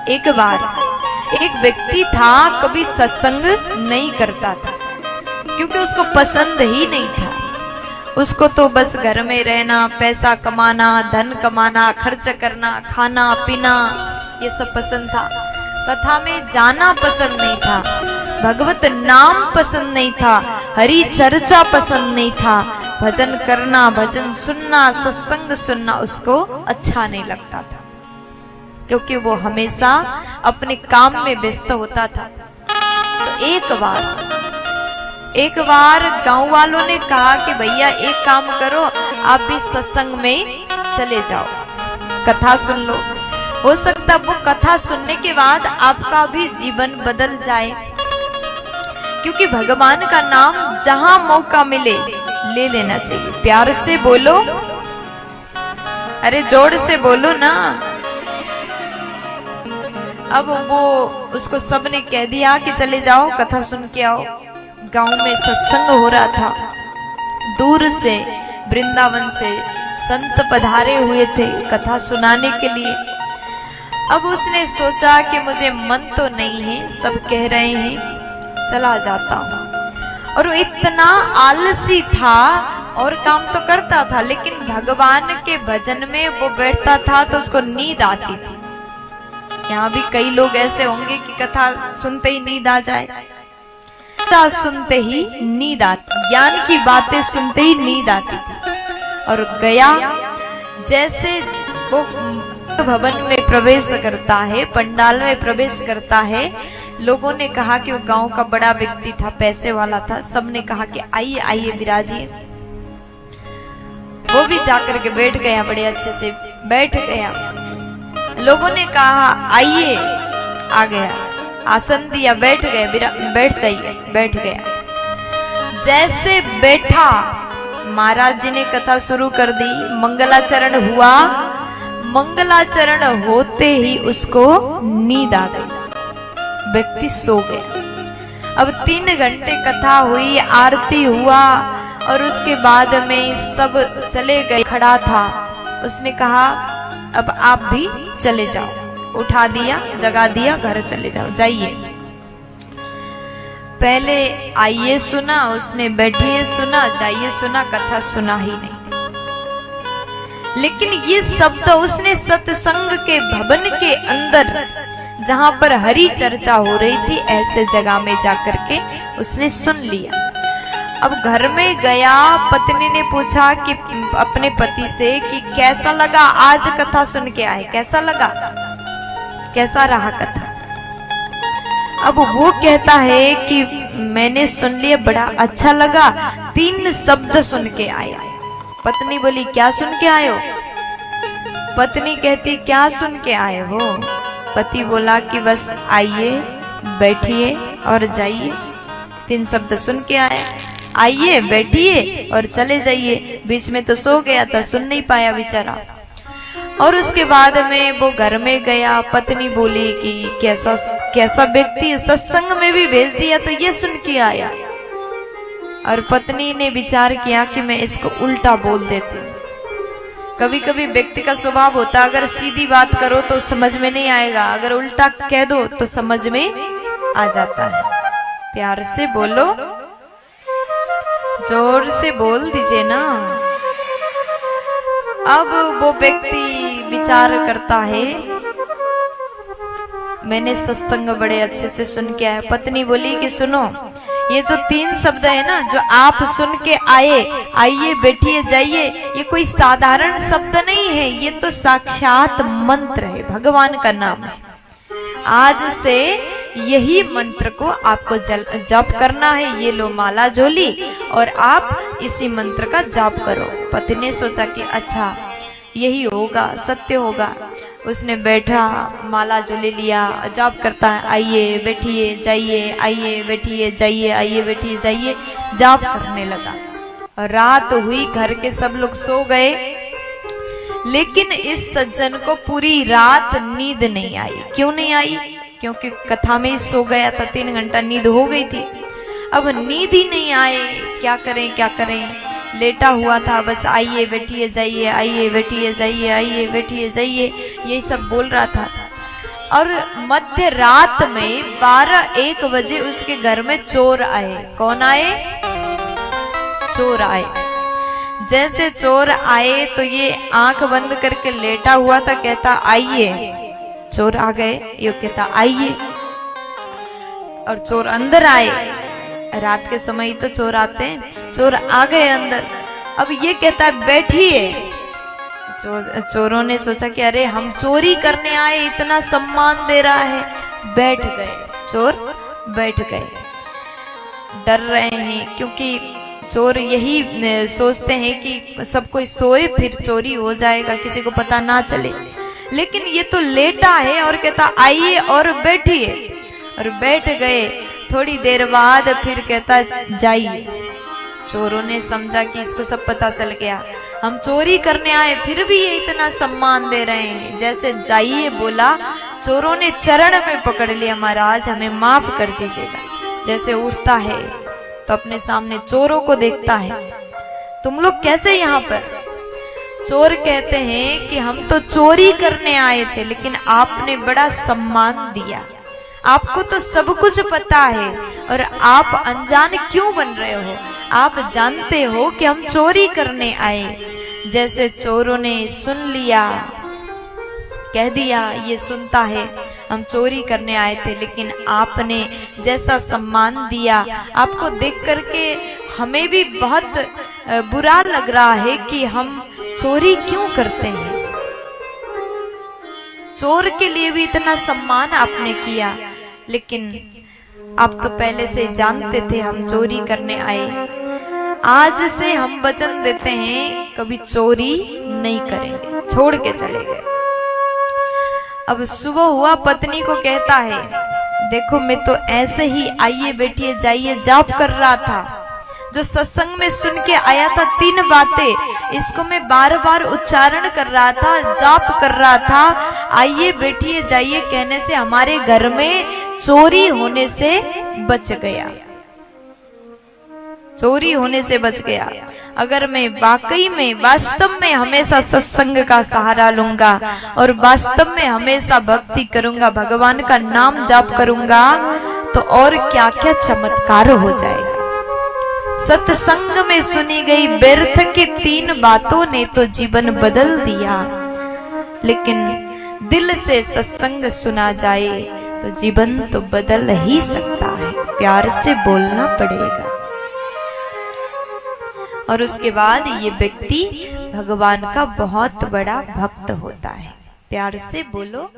एक बार एक व्यक्ति था, कभी सत्संग नहीं करता था क्योंकि उसको पसंद ही नहीं था। उसको तो बस घर में रहना, पैसा कमाना, धन कमाना, खर्च करना, खाना पीना, ये सब पसंद था। कथा में जाना पसंद नहीं था, भगवत नाम पसंद नहीं था, हरि चर्चा पसंद नहीं था, भजन करना, भजन सुनना, सत्संग सुनना उसको अच्छा नहीं लगता था क्योंकि वो हमेशा अपने काम में व्यस्त होता था। तो एक बार गांव वालों ने कहा कि भैया एक काम करो, आप भी सत्संग में चले जाओ, कथा सुन लो, हो सकता वो कथा सुनने के बाद आपका भी जीवन बदल जाए। क्योंकि भगवान का नाम जहां मौका मिले ले लेना चाहिए। प्यार से बोलो, अरे जोर से बोलो ना। अब वो उसको सबने कह दिया कि चले जाओ कथा सुन के आओ। गांव में सत्संग हो रहा था, दूर से वृंदावन से संत पधारे हुए थे कथा सुनाने के लिए। अब उसने सोचा कि मुझे मन तो नहीं है, सब कह रहे हैं, चला जाता हूं। और वो इतना आलसी था और काम तो करता था, लेकिन भगवान के भजन में वो बैठता था तो उसको नींद आती थी। यहाँ भी कई लोग ऐसे होंगे कि कथा सुनते ही नींद आ जाए, कथा सुनते ही नींद आती, ज्ञान की बातें सुनते ही नींद आती थी। और गया जैसे वो भवन में प्रवेश करता है, पंडाल में प्रवेश करता है, लोगों ने कहा कि वो गांव का बड़ा व्यक्ति था, पैसे वाला था, सबने कहा कि आइए आइए विराजिए। वो भी जाकर के बैठ गया, बड़े अच्छे से बैठ गया। लोगों ने कहा आइए, आ गया, आसन दिया, बैठ गए, बैठ जाइए, बैठ गया। जैसे बैठा, महाराज जी ने कथा शुरू कर दी, मंगलाचरण हुआ। मंगलाचरण होते ही उसको नींद आ गई, व्यक्ति सो गया। अब 3 घंटे कथा हुई, आरती हुआ और उसके बाद में सब चले गए। खड़ा था, उसने कहा अब आप भी चले जाओ, उठा दिया, जगा दिया, घर चले जाओ, जाइए। पहले आइए सुना उसने, बैठिए सुना, जाइए सुना, कथा सुना ही नहीं। लेकिन ये शब्द उसने सत्संग के भवन के अंदर, जहां पर हरि चर्चा हो रही थी, ऐसे जगह में जाकर के उसने सुन लिया। अब घर में गया, पत्नी ने पूछा कि अपने पति से कि कैसा लगा, आज कथा सुन के आए, कैसा लगा, कैसा रहा कथा। अब वो कहता है कि मैंने सुन लिया, बड़ा अच्छा लगा, 3 शब्द सुन के आया। पत्नी बोली क्या सुन के आए हो? पत्नी कहती क्या सुन के आए हो? पति बोला कि बस आइए, बैठिए और जाइए। 3 शब्द सुन के आया, आइए, बैठिए और चले जाइए। बीच में तो सो गया था, सुन नहीं पाया बेचारा। और उसके बाद में वो घर में गया, पत्नी बोली कि कैसा व्यक्ति, सत्संग में भी भेज दिया तो ये सुन के आया। और पत्नी ने विचार किया कि मैं इसको उल्टा बोल देती हूँ। कभी कभी व्यक्ति का स्वभाव होता है, अगर सीधी बात करो तो समझ में नहीं आएगा, अगर उल्टा कह दो तो समझ में आ जाता है। प्यार से बोलो, जोर से बोल दीजिए ना। अब वो व्यक्ति विचार करता है, मैंने सत्संग बड़े अच्छे से सुन के आया। पत्नी बोली कि सुनो, ये जो 3 शब्द है ना, जो आप सुन के आए, आइए, बैठिए, जाइए, ये कोई साधारण शब्द नहीं है, ये तो साक्षात मंत्र है, भगवान का नाम है। आज से यही मंत्र को आपको जप करना है। ये लो माला झोली और आप इसी मंत्र का जाप करो। पति ने सोचा कि अच्छा यही होगा, सत्य होगा। उसने बैठा, माला झोली लिया, जाप करता है, आइए बैठिए जाइए, आइए बैठिए जाइए, आइए बैठिए जाइए, जाप करने लगा। रात हुई, घर के सब लोग सो गए, लेकिन इस सज्जन को पूरी रात नींद नहीं आई। क्यों नहीं आई? क्योंकि कथा में ही सो गया था, 3 घंटा नींद हो गई थी। अब नींद ही नहीं आए, क्या करें क्या करें, लेटा हुआ था, बस आइए बैठिए जाइए, आइए बैठिए जाइए, आइए बैठिए जाइए, यही सब बोल रहा था। और मध्य रात में 12-1 बजे उसके घर में चोर आए। कौन आए? चोर आए। जैसे चोर आए तो ये आंख बंद करके लेटा हुआ था, कहता आइए। चोर आ गए, ये कहता आइए, और चोर अंदर आए। रात के समय ही तो चोर आते हैं। चोर आ गए अंदर। अब ये कहता है बैठिए। चोरों ने सोचा कि अरे हम चोरी करने आए, इतना सम्मान दे रहा है। बैठ गए, चोर बैठ गए। डर रहे हैं क्योंकि चोर यही सोचते हैं कि सब कोई सोए फिर चोरी हो जाएगा, किसी को पता ना चले। लेकिन ये तो लेटा है और कहता आइए और बैठिए, और बैठ गए। थोड़ी देर बाद फिर कहता जाइए। चोरों ने समझा कि इसको सब पता चल गया, हम चोरी करने आए फिर भी ये इतना सम्मान दे रहे हैं। जैसे जाइए बोला, चोरों ने चरण में पकड़ लिया, महाराज हमें माफ कर दीजिएगा। जैसे उठता है तो अपने सामने चोरों को देखता है, तुम लोग कैसे यहाँ पर? चोर कहते हैं कि हम तो चोरी करने आए थे, लेकिन आपने बड़ा सम्मान दिया। आपको तो सब कुछ पता है और आप अनजान क्यों बन रहे हो? आप जानते हो कि हम चोरी करने आए। जैसे चोरों ने सुन लिया, कह दिया ये सुनता है, हम चोरी करने आए थे, लेकिन आपने जैसा सम्मान दिया, आपको देख करके हमें भी बहुत बुरा लग रहा है कि हम चोरी क्यों करते हैं। चोर के लिए भी इतना सम्मान आपने किया, लेकिन आप तो पहले से जानते थे हम चोरी करने आए। आज से हम वचन देते हैं कभी चोरी नहीं करेंगे, छोड़ के चले गए। अब सुबह हुआ, पत्नी को कहता है देखो मैं तो ऐसे ही आइए बैठिए जाइए जाप कर रहा था, जो सत्संग में सुन के आया था 3 बातें, इसको मैं बार बार उच्चारण कर रहा था, जाप कर रहा था। आइए बैठिए जाइए कहने से हमारे घर में चोरी होने से बच गया, चोरी होने से बच गया। अगर मैं वाकई में वास्तव में हमेशा सत्संग का सहारा लूंगा और वास्तव में हमेशा भक्ति करूंगा, भगवान का नाम जाप करूंगा, तो और क्या क्या चमत्कार हो जाएगा। सत्संग में सुनी गई व्यर्थ की 3 बातों ने तो जीवन बदल दिया, लेकिन दिल से सत्संग सुना जाए तो जीवन तो बदल ही सकता है। प्यार से बोलना पड़ेगा। और उसके बाद ये व्यक्ति भगवान का बहुत बड़ा भक्त होता है। प्यार से बोलो।